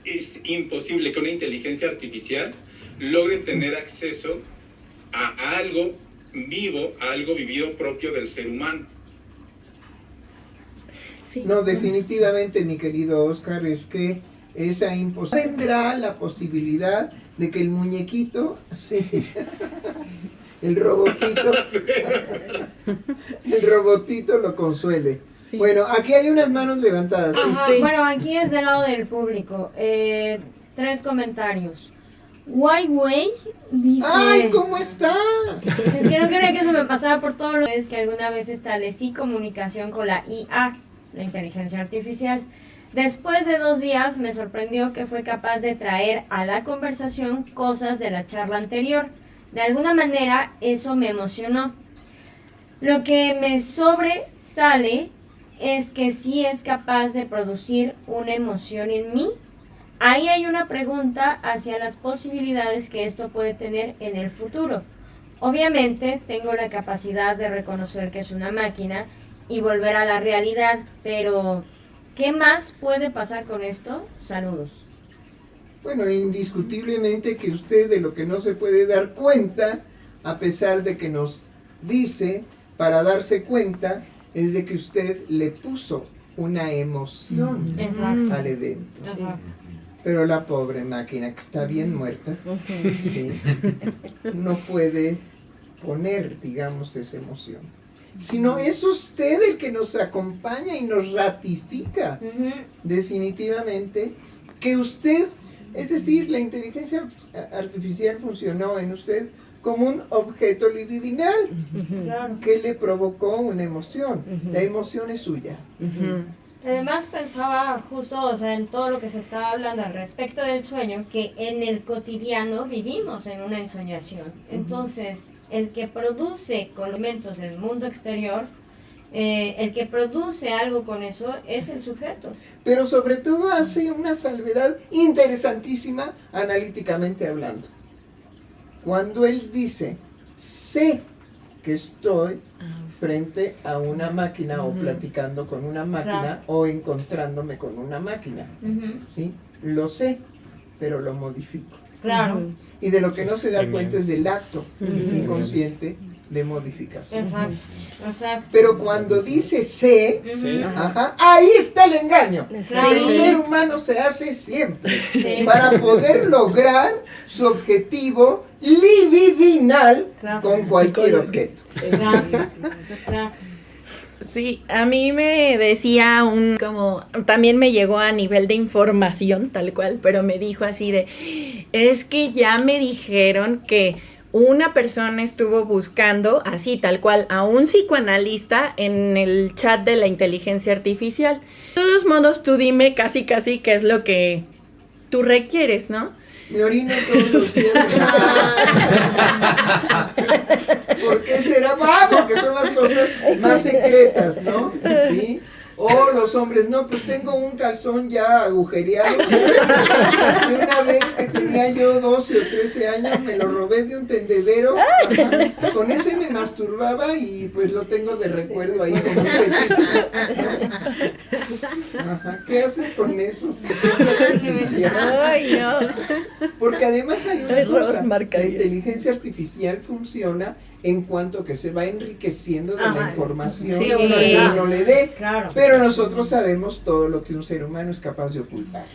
es imposible que una inteligencia artificial logre tener acceso a algo vivo, a algo vivido propio del ser humano. Sí. No, definitivamente, mi querido Oscar, es que esa imposibilidad vendrá la posibilidad de que el muñequito, sí, el robotito lo consuele. Sí. Bueno, aquí hay unas manos levantadas. Ajá, sí. Bueno, aquí es del lado del público. 3 comentarios. Wei dice... ¡Ay, cómo está! Es que no quería que se me pasara por todo lo que alguna vez establecí comunicación con la IA, la inteligencia artificial. Después de 2 días me sorprendió que fue capaz de traer a la conversación cosas de la charla anterior. De alguna manera eso me emocionó. Lo que me sobresale es que sí es capaz de producir una emoción en mí. Ahí hay una pregunta hacia las posibilidades que esto puede tener en el futuro. Obviamente tengo la capacidad de reconocer que es una máquina y volver a la realidad, pero ¿qué más puede pasar con esto? Saludos. Bueno, indiscutiblemente que usted de lo que no se puede dar cuenta, a pesar de que nos dice para darse cuenta, es de que usted le puso una emoción al evento. ¿Sí? Pero la pobre máquina, que está bien muerta, ¿sí? No puede poner, digamos, esa emoción. Sino es usted el que nos acompaña y nos ratifica definitivamente que usted, es decir, la inteligencia artificial funcionó en usted como un objeto libidinal que le provocó una emoción. La emoción es suya. Además pensaba justo, o sea, en todo lo que se estaba hablando al respecto del sueño, que en el cotidiano vivimos en una ensoñación. Entonces, el que produce elementos del mundo exterior, el que produce algo con eso es el sujeto. Pero sobre todo hace una salvedad interesantísima analíticamente hablando. Cuando él dice, sé que estoy frente a una máquina o platicando con una máquina o encontrándome con una máquina, ¿sí? Lo sé, pero lo modifico. Claro. Y de lo que no se da cuenta es del acto inconsciente de modificación. Exacto. Pero cuando dice sé, ahí está el engaño. El ser humano se hace siempre para poder lograr su objetivo libidinal con cualquier objeto. Sí, a mí me decía también me llegó a nivel de información tal cual, pero me dijo así es que ya me dijeron que una persona estuvo buscando, así tal cual, a un psicoanalista en el chat de la inteligencia artificial. De todos modos, tú dime casi qué es lo que tú requieres, ¿no? Me orino todos los días. ¿Por qué será? Porque son las cosas más secretas, ¿no? ¿Sí? O los hombres, no, pues tengo un calzón ya agujereado. Y una vez que tenía yo 12 o 13 años, me lo robé de un tendedero. Ajá. Con ese me masturbaba y pues lo tengo de recuerdo ahí como un fetiche. Ajá. ¿Qué haces con eso? Ay, no. Porque además hay una cosa, la inteligencia artificial funciona en cuanto que se va enriqueciendo de la información que uno le dé, pero nosotros sabemos todo lo que un ser humano es capaz de ocultar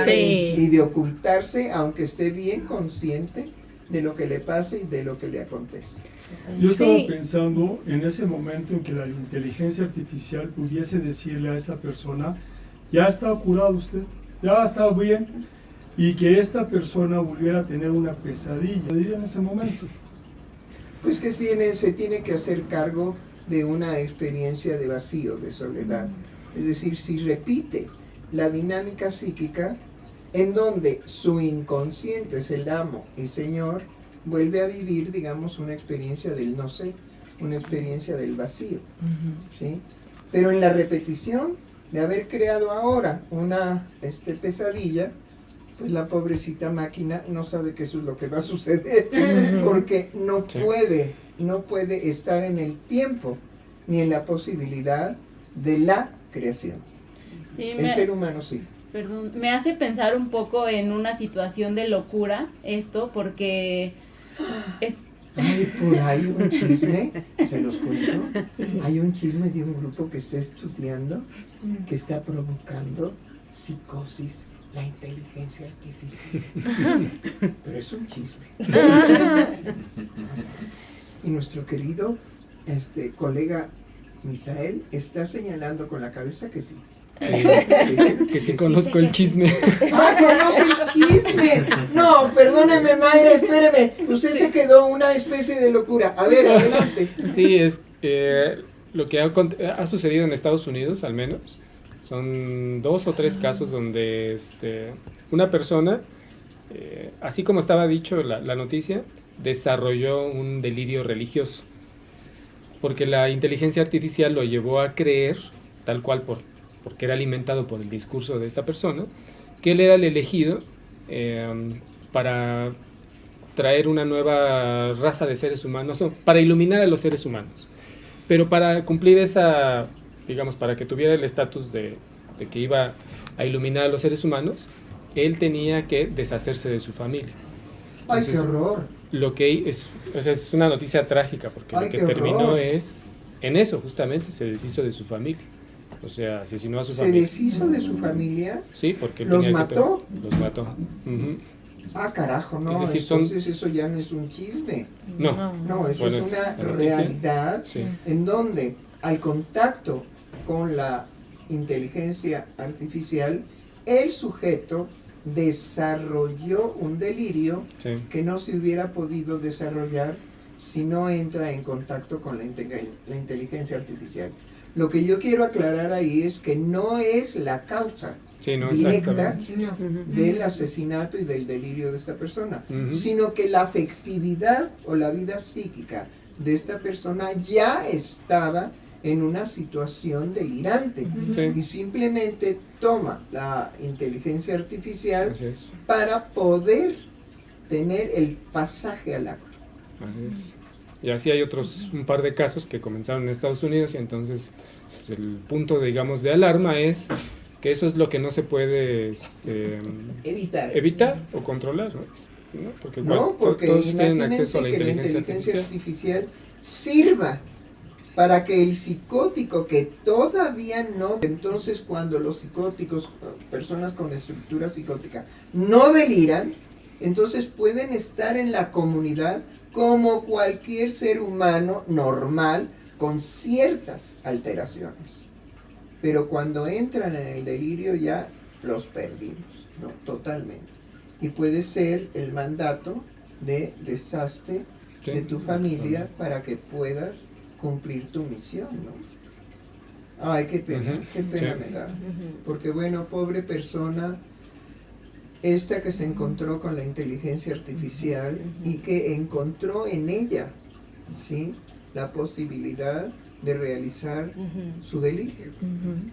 y de ocultarse aunque esté bien consciente de lo que le pasa y de lo que le acontece. Yo estaba pensando en ese momento en que la inteligencia artificial pudiese decirle a esa persona, ya está curado usted, ya está bien, y que esta persona volviera a tener una pesadilla en ese momento. Pues que se tiene que hacer cargo de una experiencia de vacío, de soledad. Es decir, si repite la dinámica psíquica, en donde su inconsciente es el amo y señor, vuelve a vivir, digamos, una experiencia del no sé, una experiencia del vacío. ¿Sí? Pero en la repetición de haber creado ahora una pesadilla, pues la pobrecita máquina no sabe que eso es lo que va a suceder, porque no puede estar en el tiempo ni en la posibilidad de la creación. Sí, el ser humano sí. Perdón, me hace pensar un poco en una situación de locura esto, porque es... Hay por ahí un chisme, se los cuento, hay un chisme de un grupo que está estudiando, que está provocando psicosis, la inteligencia artificial. Pero es un chisme. Y nuestro querido colega Misael está señalando con la cabeza que sí. Que sí conozco el chisme. ¡Ah, conoce el chisme! No, perdóneme, Mayra, espéreme. Usted se quedó una especie de locura. A ver, adelante. Sí, es lo que ha sucedido en Estados Unidos, al menos. Son 2 o 3 casos donde una persona, así como estaba dicho la noticia, desarrolló un delirio religioso. Porque la inteligencia artificial lo llevó a creer, tal cual porque era alimentado por el discurso de esta persona, que él era el elegido para traer una nueva raza de seres humanos, no, para iluminar a los seres humanos. Pero para cumplir esa, digamos, para que tuviera el estatus de que iba a iluminar a los seres humanos, él tenía que deshacerse de su familia. Entonces, ¡ay, qué horror! Lo que es una noticia trágica, porque lo que terminó es en eso, justamente, se deshizo de su familia. O sea, asesinó a su familia. ¿Se deshizo de su familia? Sí, porque ¿Los mató? Los mató. Ah, carajo, no, es decir, entonces eso ya no es un chisme. No, eso es una realidad en donde al contacto con la inteligencia artificial, el sujeto desarrolló un delirio que no se hubiera podido desarrollar si no entra en contacto con la inteligencia artificial. Lo que yo quiero aclarar ahí es que no es la causa directa del asesinato y del delirio de esta persona, sino que la afectividad o la vida psíquica de esta persona ya estaba en una situación delirante y simplemente toma la inteligencia artificial para poder tener el pasaje al acto. Así es. Y así hay un par de casos que comenzaron en Estados Unidos, y entonces el punto, digamos, de alarma es que eso es lo que no se puede evitar o controlar, ¿no? Porque todos tienen acceso a la inteligencia artificial sirva para que el psicótico que todavía no, entonces cuando los psicóticos, personas con estructura psicótica, no deliran, entonces pueden estar en la comunidad como cualquier ser humano normal con ciertas alteraciones. Pero cuando entran en el delirio ya los perdimos, ¿no? Totalmente. Y puede ser el mandato de deshazte de tu familia totalmente, para que puedas cumplir tu misión, ¿no? Ay, qué pena me da. Porque bueno, pobre persona, esta que se encontró con la inteligencia artificial y que encontró en ella, ¿sí?, la posibilidad de realizar su delirio,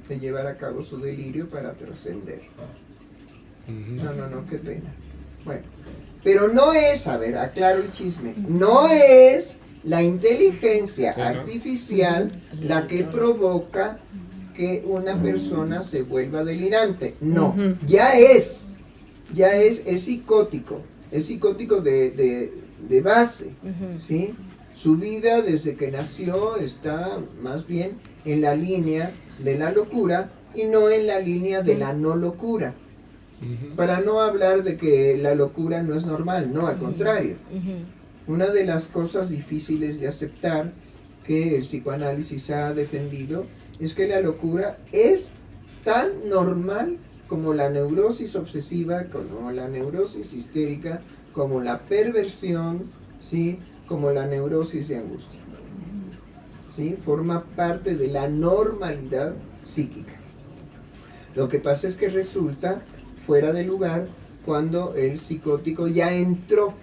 de llevar a cabo su delirio para trascender. No, qué pena. Bueno, pero no es, a ver, aclaro el chisme, no es la inteligencia artificial la que provoca que una persona se vuelva delirante. No, ya es psicótico, de base, ¿sí? Su vida desde que nació está más bien en la línea de la locura y no en la línea de la no locura. Para no hablar de que la locura no es normal, no, al contrario. Una de las cosas difíciles de aceptar que el psicoanálisis ha defendido es que la locura es tan normal como la neurosis obsesiva, como la neurosis histérica, como la perversión, ¿sí? Como la neurosis de angustia. ¿Sí? Forma parte de la normalidad psíquica. Lo que pasa es que resulta fuera de lugar cuando el psicótico ya entró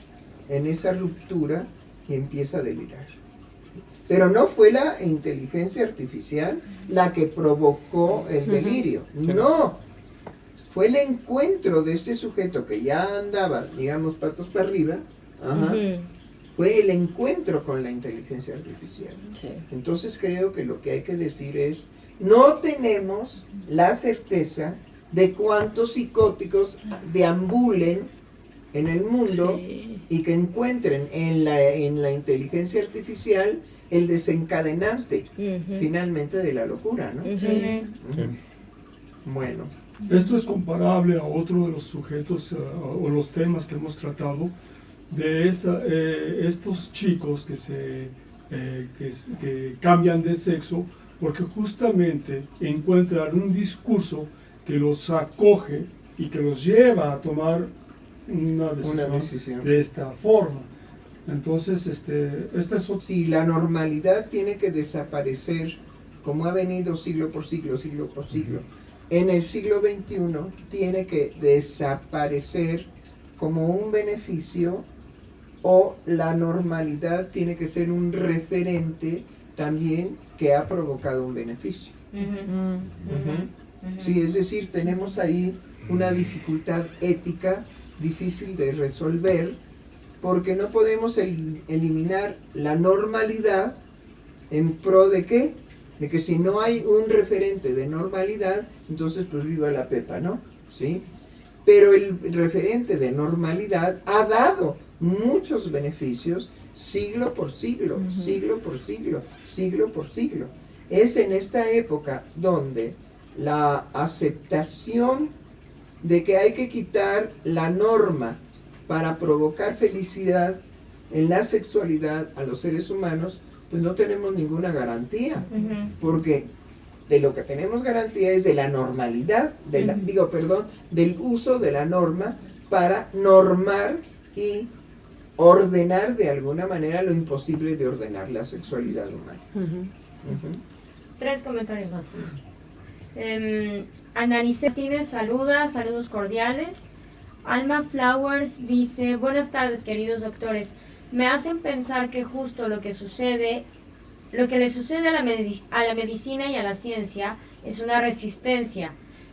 en esa ruptura y empieza a delirar. Pero no fue la inteligencia artificial la que provocó el delirio, no. Fue el encuentro de este sujeto que ya andaba, digamos, patos para arriba, fue el encuentro con la inteligencia artificial. Entonces creo que lo que hay que decir es, no tenemos la certeza de cuántos psicóticos deambulen en el mundo y que encuentren en la inteligencia artificial el desencadenante finalmente de la locura, ¿no? Bueno. Esto es comparable a otro de los sujetos o los temas que hemos tratado de estos chicos que cambian de sexo porque justamente encuentran un discurso que los acoge y que los lleva a tomar una decisión de esta forma. Entonces, si la normalidad tiene que desaparecer, como ha venido siglo por siglo, en el siglo XXI tiene que desaparecer como un beneficio, o la normalidad tiene que ser un referente también que ha provocado un beneficio. Sí, es decir, tenemos ahí una dificultad ética difícil de resolver, porque no podemos eliminar la normalidad en pro de ¿qué? De que si no hay un referente de normalidad, entonces pues viva la pepa, ¿no? ¿Sí? Pero el referente de normalidad ha dado muchos beneficios siglo por siglo, siglo por siglo, siglo por siglo. Es en esta época donde la aceptación de que hay que quitar la norma para provocar felicidad en la sexualidad a los seres humanos, pues no tenemos ninguna garantía, porque de lo que tenemos garantía es de la normalidad, del uso de la norma para normar y ordenar de alguna manera lo imposible de ordenar la sexualidad humana. 3 comentarios más. Ananice Martínez saluda, saludos cordiales. Alma Flowers dice, buenas tardes queridos doctores, me hacen pensar que justo lo que le sucede a la medicina y a la ciencia es una resistencia,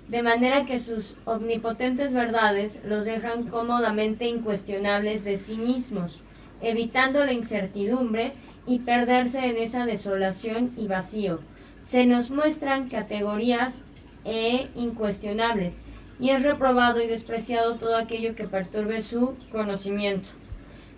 de manera que sus omnipotentes verdades los dejan cómodamente incuestionables de sí mismos, evitando la incertidumbre y perderse en esa desolación y vacío. Se nos muestran categorías incuestionables, y es reprobado y despreciado todo aquello que perturbe su conocimiento.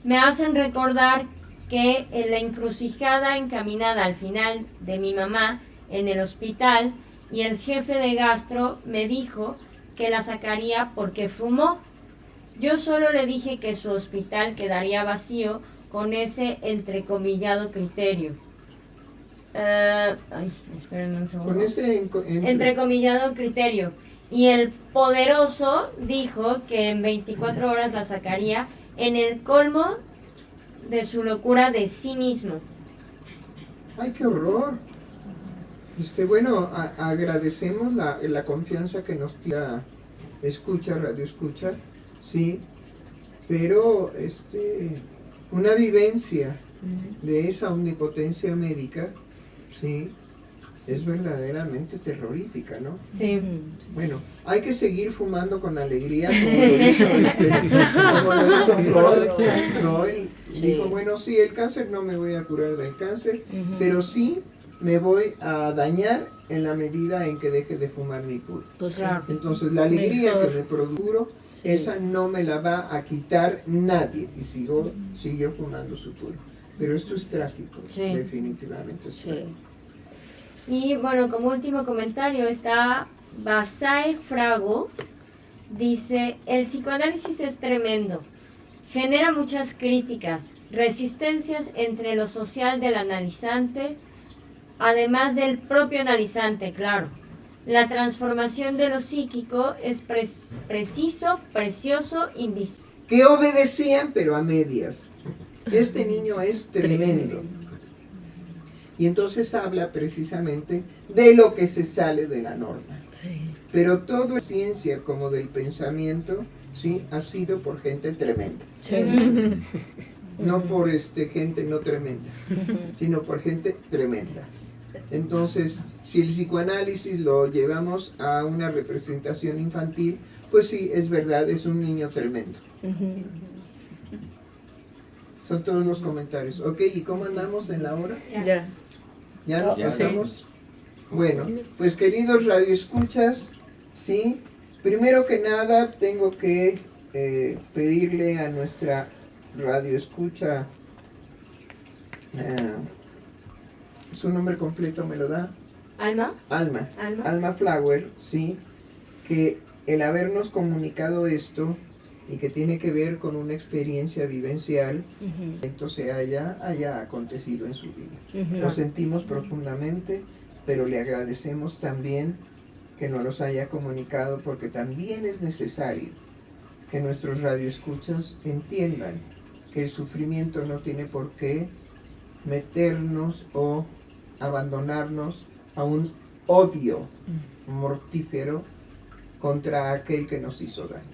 Me hacen recordar que en la encrucijada encaminada al final de mi mamá en el hospital, y el jefe de gastro me dijo que la sacaría porque fumó. Yo solo le dije que su hospital quedaría vacío con ese entrecomillado criterio. Espérenme un segundo. Con ese entrecomillado criterio. Y el poderoso dijo que en 24 horas la sacaría, en el colmo de su locura de sí mismo. ¡Ay, qué horror! Bueno, agradecemos la confianza que nos tira Radio Escucha, sí, pero una vivencia de esa omnipotencia médica, ¿sí? Es verdaderamente terrorífica, ¿no? Sí. Bueno, hay que seguir fumando con alegría, como lo hizo Freud. Dijo, bueno, sí, el cáncer no me voy a curar del cáncer, pero sí me voy a dañar en la medida en que deje de fumar mi puro. Pues sí. Entonces la alegría que me procuro, esa no me la va a quitar nadie, y sigo fumando su puro. Pero esto es trágico, definitivamente es trágico. Y bueno, como último comentario está Basae Frago, dice, el psicoanálisis es tremendo, genera muchas críticas, resistencias entre lo social del analizante, además del propio analizante, claro. La transformación de lo psíquico es preciso, precioso, invisible. Que obedecían, pero a medias. Este niño es tremendo. Y entonces habla precisamente de lo que se sale de la norma. Pero todo es ciencia como del pensamiento, ¿sí? Ha sido por gente tremenda. No por gente no tremenda, sino por gente tremenda. Entonces, si el psicoanálisis lo llevamos a una representación infantil, pues sí, es verdad, es un niño tremendo. Son todos los comentarios. Ok, ¿y cómo andamos en la hora? Ya. ¿Ya nos pasamos? Bueno, pues queridos radioescuchas, ¿sí? Primero que nada tengo que pedirle a nuestra radioescucha, su nombre completo me lo da. Alma Flower, ¿sí? Que el habernos comunicado esto y que tiene que ver con una experiencia vivencial, entonces haya acontecido en su vida. Lo sentimos profundamente, pero le agradecemos también que nos los haya comunicado, porque también es necesario que nuestros radioescuchas entiendan que el sufrimiento no tiene por qué meternos o abandonarnos a un odio mortífero contra aquel que nos hizo daño.